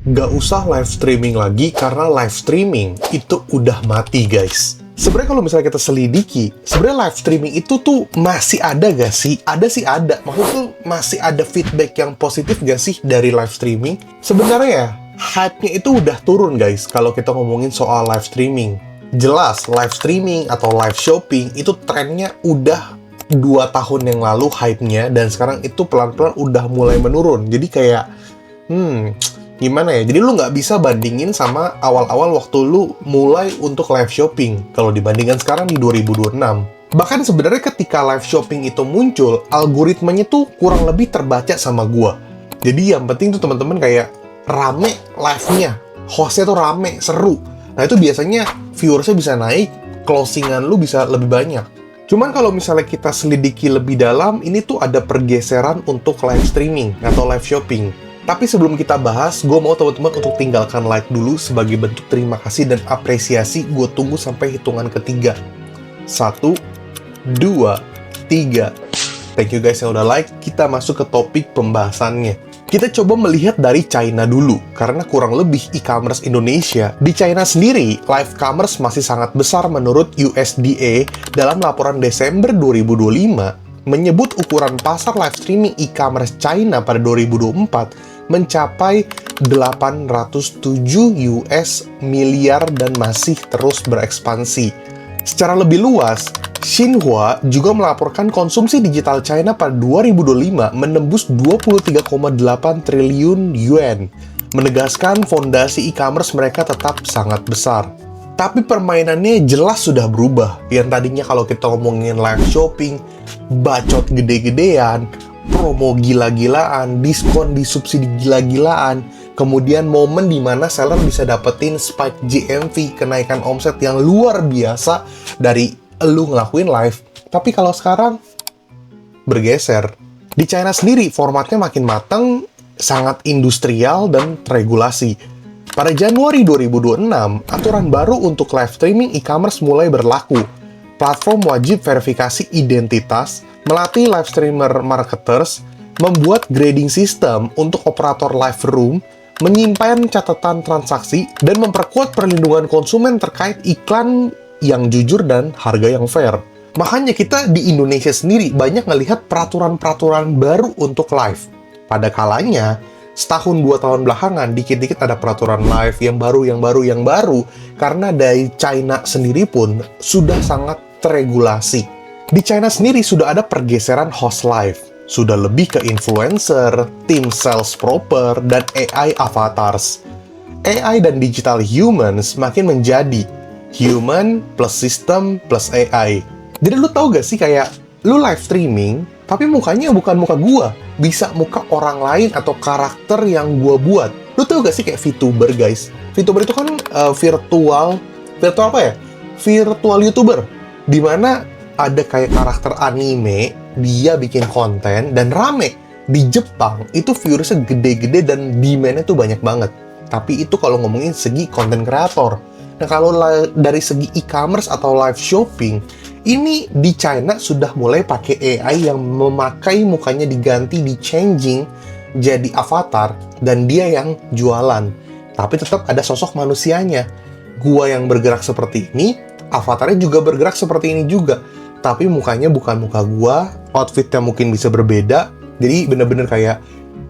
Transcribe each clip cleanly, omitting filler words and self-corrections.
Gak usah live streaming lagi karena live streaming itu udah mati, guys. Sebenarnya kalau misalnya kita selidiki, sebenarnya live streaming itu tuh masih ada gak sih? Ada sih ada. Maksudnya tuh masih ada feedback yang positif gak sih dari live streaming? Sebenarnya hype-nya itu udah turun, guys, kalau kita ngomongin soal live streaming. Jelas, live streaming atau live shopping itu trennya udah 2 tahun yang lalu hype-nya, dan sekarang itu pelan-pelan udah mulai menurun. Jadi kayak, gimana ya? Jadi lu nggak bisa bandingin sama awal-awal waktu lu mulai untuk live shopping. Kalau dibandingkan sekarang di 2026. Bahkan sebenarnya ketika live shopping itu muncul, algoritmanya tuh kurang lebih terbaca sama gua. Jadi yang penting tuh teman-teman kayak rame live-nya. Hostnya tuh rame, seru. Nah itu biasanya viewersnya bisa naik, closingan lu bisa lebih banyak. Cuman kalau misalnya kita selidiki lebih dalam, ini tuh ada pergeseran untuk live streaming atau live shopping. Tapi sebelum kita bahas, gue mau teman-teman untuk tinggalkan like dulu sebagai bentuk terima kasih dan apresiasi. Gue tunggu sampai hitungan ketiga. 1, 2, 3. Thank you guys yang udah like. Kita masuk ke topik pembahasannya. Kita coba melihat dari China dulu, karena kurang lebih e-commerce Indonesia. Di China sendiri, live commerce masih sangat besar menurut USDA dalam laporan Desember 2025, menyebut ukuran pasar live streaming e-commerce China pada 2024 mencapai 807 US miliar dan masih terus berekspansi. Secara lebih luas, Xinhua juga melaporkan konsumsi digital China pada 2025 menembus 23,8 triliun yuan, menegaskan fondasi e-commerce mereka tetap sangat besar. Tapi permainannya jelas sudah berubah. Yang tadinya kalau kita ngomongin live shopping, bacot gede-gedean, promo gila-gilaan, diskon di subsidi gila-gilaan, kemudian momen di mana seller bisa dapetin spike GMV, kenaikan omset yang luar biasa dari lu ngelakuin live. Tapi kalau sekarang bergeser. Di China sendiri formatnya makin matang, sangat industrial dan terregulasi. Pada Januari 2026, aturan baru untuk live streaming e-commerce mulai berlaku. Platform wajib verifikasi identitas, melatih live streamer marketers, membuat grading system untuk operator live room, menyimpan catatan transaksi, dan memperkuat perlindungan konsumen terkait iklan yang jujur dan harga yang fair. Makanya kita di Indonesia sendiri banyak ngelihat peraturan-peraturan baru untuk live. Pada kalanya, setahun 2 tahun belakangan, dikit-dikit ada peraturan live yang baru, karena dari China sendiri pun sudah sangat terregulasi. Di China sendiri sudah ada pergeseran host live, sudah lebih ke influencer, tim sales proper, dan AI avatars. AI dan digital humans makin menjadi human plus system plus AI. Jadi lu tahu gak sih kayak lu live streaming, tapi mukanya bukan muka gua, bisa muka orang lain atau karakter yang gua buat. Lu tahu gak sih kayak VTuber, guys? VTuber itu kan virtual apa ya? Virtual YouTuber, dimana ada kayak karakter anime, dia bikin konten dan rame. Di Jepang itu viewersnya gede-gede dan demand-nya tuh banyak banget. Tapi itu kalau ngomongin segi konten kreator. Nah kalau dari segi e-commerce atau live shopping, ini di China sudah mulai pakai AI yang memakai mukanya diganti, di changing jadi avatar, dan dia yang jualan. Tapi tetap ada sosok manusianya. Gua yang bergerak seperti ini, avatarnya juga bergerak seperti ini juga. Tapi mukanya bukan muka gua, outfitnya mungkin bisa berbeda. Jadi bener-bener kayak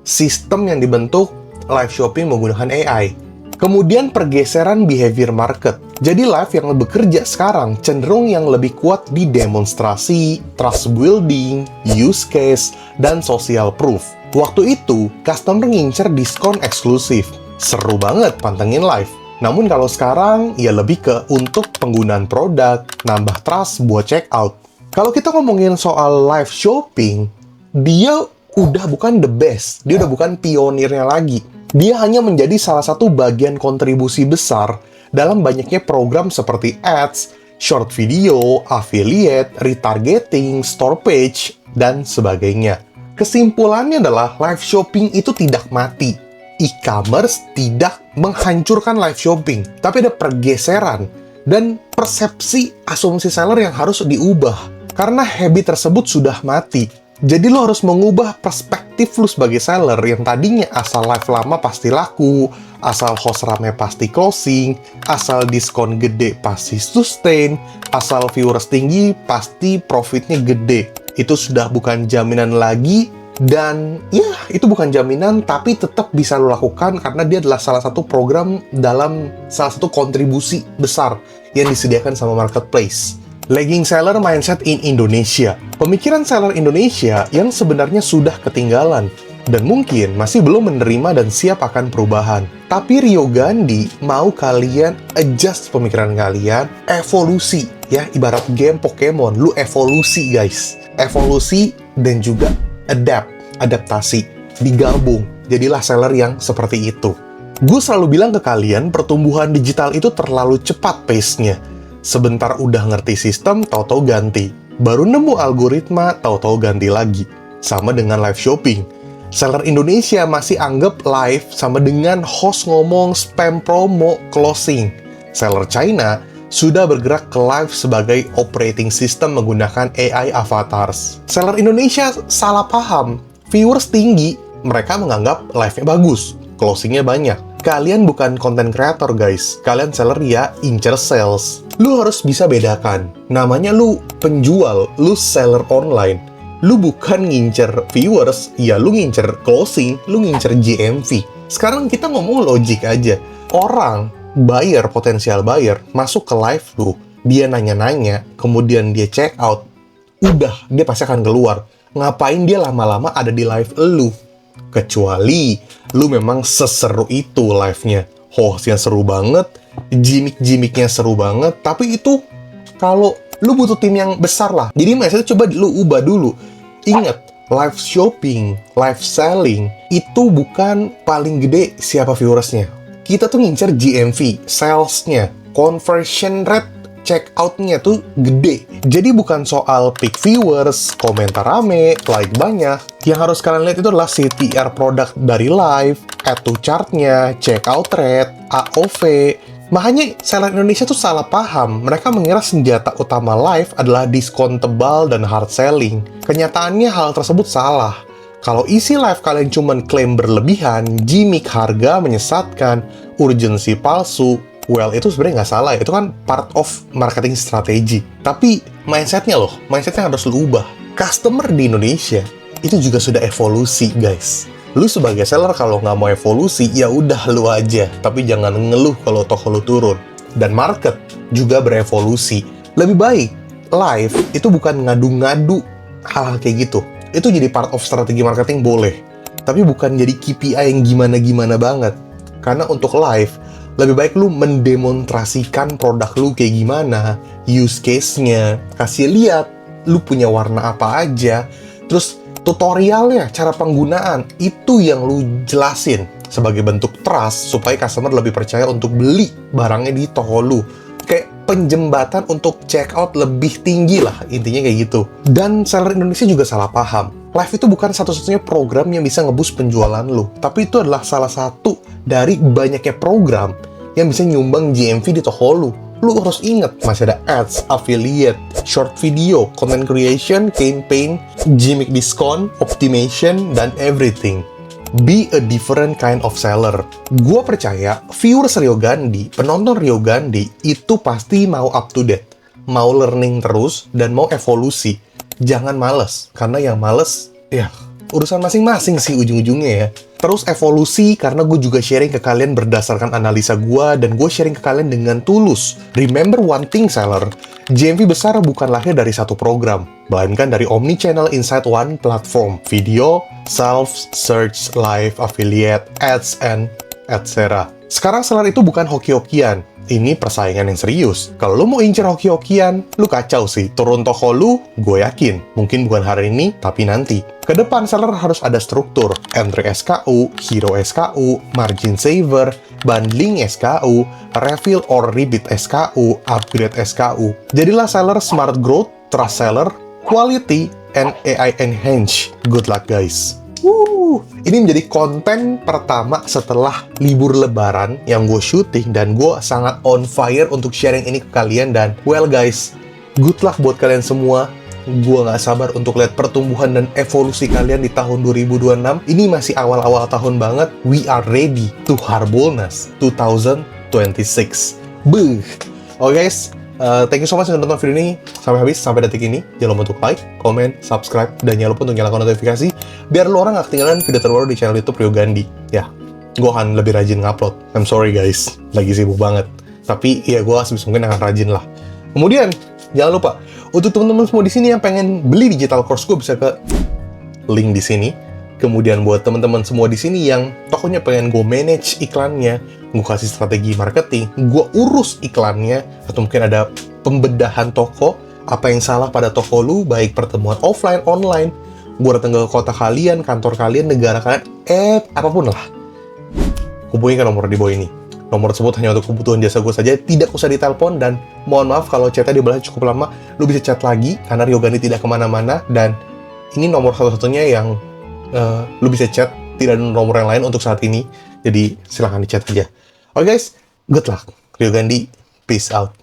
sistem yang dibentuk live shopping menggunakan AI. Kemudian pergeseran behavior market. Jadi live yang bekerja sekarang cenderung yang lebih kuat di demonstrasi, trust building, use case, dan social proof. Waktu itu, customer ngincer diskon eksklusif. Seru banget pantengin live. Namun kalau sekarang, ya lebih ke untuk penggunaan produk, nambah trust buat check out. Kalau kita ngomongin soal live shopping, dia udah bukan the best. Dia udah bukan pionirnya lagi. Dia hanya menjadi salah satu bagian kontribusi besar dalam banyaknya program seperti ads, short video, affiliate, retargeting, store page, dan sebagainya. Kesimpulannya adalah live shopping itu tidak mati. E-commerce tidak menghancurkan live shopping, tapi ada pergeseran dan persepsi asumsi seller yang harus diubah. Karena habit tersebut sudah mati. Jadi lo harus mengubah perspektif lo sebagai seller yang tadinya asal live lama pasti laku, asal host rame pasti closing, asal diskon gede pasti sustain, asal viewers tinggi pasti profitnya gede. Itu sudah bukan jaminan lagi, dan ya itu bukan jaminan, tapi tetap bisa lo lakukan karena dia adalah salah satu program dalam salah satu kontribusi besar yang disediakan sama marketplace. Lagging seller mindset in Indonesia. Pemikiran seller Indonesia yang sebenarnya sudah ketinggalan dan mungkin masih belum menerima dan siap akan perubahan. Tapi Rio Gandhi mau kalian adjust pemikiran kalian, evolusi ya, ibarat game Pokemon, lu evolusi guys. Evolusi dan juga adaptasi, digabung. Jadilah seller yang seperti itu. Gue selalu bilang ke kalian, pertumbuhan digital itu terlalu cepat pace-nya. Sebentar udah ngerti sistem, tahu-tahu ganti. Baru nemu algoritma, tahu-tahu ganti lagi. Sama dengan live shopping. Seller Indonesia masih anggap live sama dengan host ngomong, spam promo, closing. Seller China sudah bergerak ke live sebagai operating system menggunakan AI avatars. Seller Indonesia salah paham. Viewers tinggi, mereka menganggap live-nya bagus, closingnya banyak. Kalian bukan content creator guys, kalian seller ya incer sales. Lu harus bisa bedakan, namanya lu penjual, lu seller online. Lu bukan ngincer viewers, ya lu ngincer closing, lu ngincer GMV. Sekarang kita ngomong logik aja. Orang, buyer, potensial buyer, masuk ke live lu, dia nanya-nanya, kemudian dia check out, udah, dia pasti akan keluar. Ngapain dia lama-lama ada di live lu? Kecuali lu memang seseru itu live-nya. Hostnya seru banget, gimmick-gimmicknya seru banget, tapi itu kalau lu butuh tim yang besar lah. Jadi mindset coba lu ubah dulu. Ingat, live shopping, live selling, itu bukan paling gede siapa viewersnya. Kita tuh ngincer GMV, salesnya, conversion rate, check out-nya tuh gede. Jadi bukan soal peak viewers, komentar rame, like banyak. Yang harus kalian lihat itu adalah CTR produk dari live, add to chart-nya, check out rate, AOV. Makanya seller Indonesia tuh salah paham. Mereka mengira senjata utama live adalah diskon tebal dan hard selling. Kenyataannya hal tersebut salah. Kalau isi live kalian cuman klaim berlebihan, gimmick harga menyesatkan, urgensi palsu, well, itu sebenarnya nggak salah ya. Itu kan part of marketing strategi. Tapi mindsetnya loh, mindsetnya harus lu ubah. Customer di Indonesia itu juga sudah evolusi, guys. Lu sebagai seller kalau nggak mau evolusi, ya udah lu aja. Tapi jangan ngeluh kalau toko lu turun. Dan market juga berevolusi. Lebih baik, live itu bukan ngadu-ngadu hal-hal kayak gitu. Itu jadi part of strategi marketing boleh. Tapi bukan jadi KPI yang gimana-gimana banget. Karena untuk live, lebih baik lu mendemonstrasikan produk lu kayak gimana, use case-nya, kasih lihat lu punya warna apa aja, terus tutorialnya, cara penggunaan, itu yang lu jelasin sebagai bentuk trust supaya customer lebih percaya untuk beli barangnya di toko lu. Kayak penjembatan untuk check out lebih tinggi lah, intinya kayak gitu. Dan seller Indonesia juga salah paham. Live itu bukan satu-satunya program yang bisa ngeboost penjualan lu, tapi itu adalah salah satu dari banyaknya program yang bisa nyumbang GMV di toko lu. Lu harus ingat, masih ada ads, affiliate, short video, content creation, campaign, gimmick diskon, optimization, dan everything. Be a different kind of seller. Gua percaya, viewers Rio Gandhi, penonton Rio Gandhi, itu pasti mau up to date, mau learning terus, dan mau evolusi. Jangan males, karena yang males, ya urusan masing-masing sih ujung-ujungnya ya. Terus evolusi, karena gue juga sharing ke kalian berdasarkan analisa gue, dan gue sharing ke kalian dengan tulus. Remember one thing, seller. GMV besar bukan lahir dari satu program, melainkan dari omni-channel inside one platform. Video, self, search, live, affiliate, ads, and etc. Sekarang seller itu bukan hoki-hokian. Ini persaingan yang serius. Kalau lu mau incer hoki-hokian, lu kacau sih. Turun toko lu, gue yakin. Mungkin bukan hari ini, tapi nanti. Kedepan seller harus ada struktur. Entry SKU, hero SKU, margin saver, bundling SKU, refill or repeat SKU, upgrade SKU. Jadilah seller smart growth, trust seller, quality, and AI enhance. Good luck guys. Ini menjadi konten pertama setelah libur lebaran yang gue syuting, dan gue sangat on fire untuk sharing ini ke kalian. Dan well guys, good luck buat kalian semua. Gua nggak sabar untuk lihat pertumbuhan dan evolusi kalian di tahun 2026. Ini masih awal-awal tahun banget. We are ready to Harbolnas 2026. Beuh. Oke guys, thank you so much sudah nonton video ini sampai habis, sampai detik ini. Jangan lupa untuk like, comment, subscribe, dan jangan lupa untuk nyalakan notifikasi biar lo orang nggak ketinggalan video terbaru di channel YouTube Rio Gandhi. Ya, gue akan lebih rajin ngupload. I'm sorry guys, lagi sibuk banget. Tapi ya gue sebisa mungkin akan rajin lah. Kemudian, jangan lupa untuk teman-teman semua di sini yang pengen beli digital course gue bisa ke link di sini. Kemudian buat teman-teman semua di sini yang tokonya pengen gue manage iklannya, gue kasih strategi marketing, gue urus iklannya, atau mungkin ada pembedahan toko, apa yang salah pada toko lu, baik pertemuan offline, online, gue datang ke kota kalian, kantor kalian, negara kalian, apapun lah. Hubungi ke nomor di bawah ini. Nomor tersebut hanya untuk kebutuhan jasa gue saja, tidak usah ditelepon, dan mohon maaf kalau chatnya dibalas cukup lama, lu bisa chat lagi, karena Rio Gandhi tidak kemana-mana, dan ini nomor satu-satunya yang lu bisa chat, tidak ada nomor yang lain untuk saat ini, jadi silahkan di chat aja. Oke guys, good luck. Rio Gandhi, peace out.